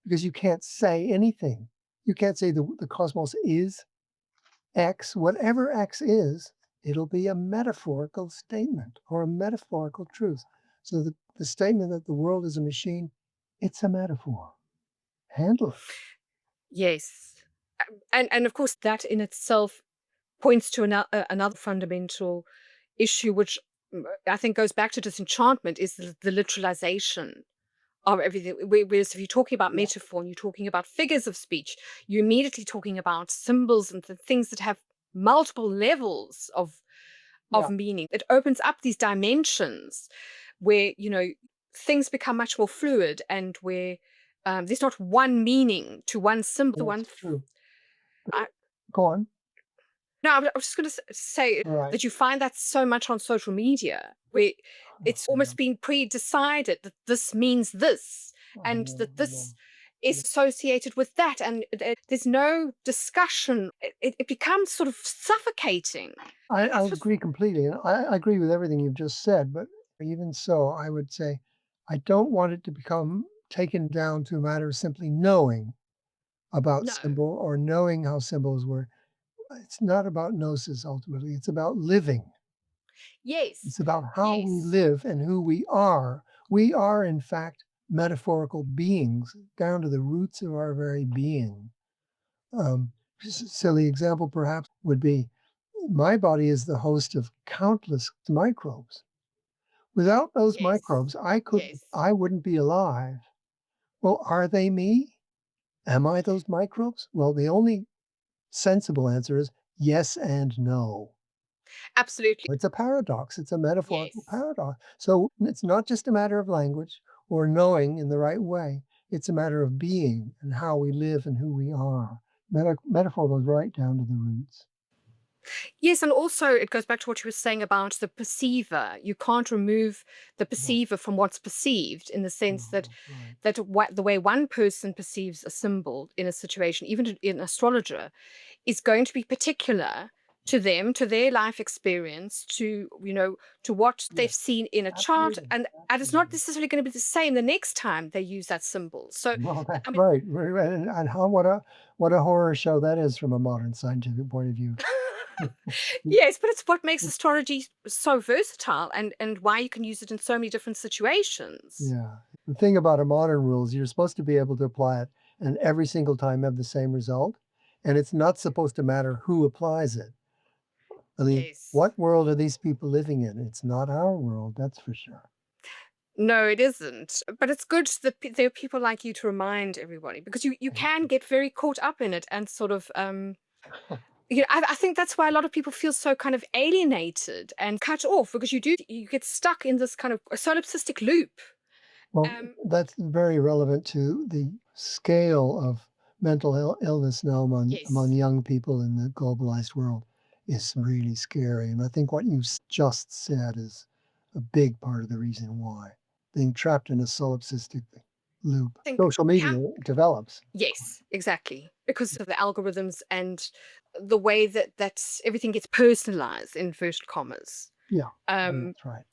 because you can't say anything. You can't say the cosmos is X. Whatever X is, it'll be a metaphorical statement or a metaphorical truth. So the statement that the world is a machine, it's a metaphor. Handle it. Yes. And of course, that in itself points to another fundamental issue, which I think goes back to disenchantment, is the literalization of everything. Whereas if you're talking about Yeah, metaphor and you're talking about figures of speech, you're immediately talking about symbols and the things that have multiple levels of yeah, meaning. It opens up these dimensions where, things become much more fluid and where there's not one meaning to one symbol, to that's one. true. I, Go on. no, I was just going to say Right. that you find that so much on social media, where Oh, it's yeah. almost been pre-decided that this means this, I and know, that I know. this is associated with that, and there's no discussion. It becomes sort of suffocating. I It's just agree completely, and I agree with everything you've just said, but even so, I would say I don't want it to become taken down to a matter of simply knowing about no. symbol or knowing how symbols work. It's not about gnosis ultimately, it's about living. Yes, It's about how we yes, live and who we are. We are, in fact, metaphorical beings down to the roots of our very being. Silly example perhaps would be my body is the host of countless microbes. Without those yes, microbes, yes. I wouldn't be alive. Well, are they me? Am I those microbes? Well, the only sensible answer is yes and no. Absolutely, It's a paradox. It's a metaphorical yes. paradox. So it's not just a matter of language or knowing in the right way. It's a matter of being and how we live and who we are. Metaphor goes right down to the roots. Yes, and also it goes back to what you were saying about the perceiver. You can't remove the No, perceiver from what's perceived, in the sense no, that that's right. the way one person perceives a symbol in a situation, even an astrologer, is going to be particular to them, to their life experience, to what they've Yes, seen in a chart, absolutely. and it's not Absolutely. necessarily going to be the same the next time they use that symbol. So, Well, I that's mean, right. And how what a horror show that is from a modern scientific point of view. yes, but it's what makes astrology so versatile, and why you can use it in so many different situations. Yeah. The thing about a modern rule is you're supposed to be able to apply it and every single time have the same result. And it's not supposed to matter who applies it. I mean, Yes. what world are these people living in? It's not our world, that's for sure. No, it isn't. But it's good that there are people like you to remind everybody, because you can get very caught up in it and sort of I think that's why a lot of people feel so kind of alienated and cut off, because you get stuck in this kind of solipsistic loop. Well, Um, that's very relevant to the scale of mental illness now among yes. young people in the globalized world is really scary. And I think what you just said is a big part of the reason why being trapped in a solipsistic loop. I think Social we have. media develops. Yes, exactly. Because of the algorithms and the way that everything gets personalized, in inverted commas. Yeah, Um, that's right.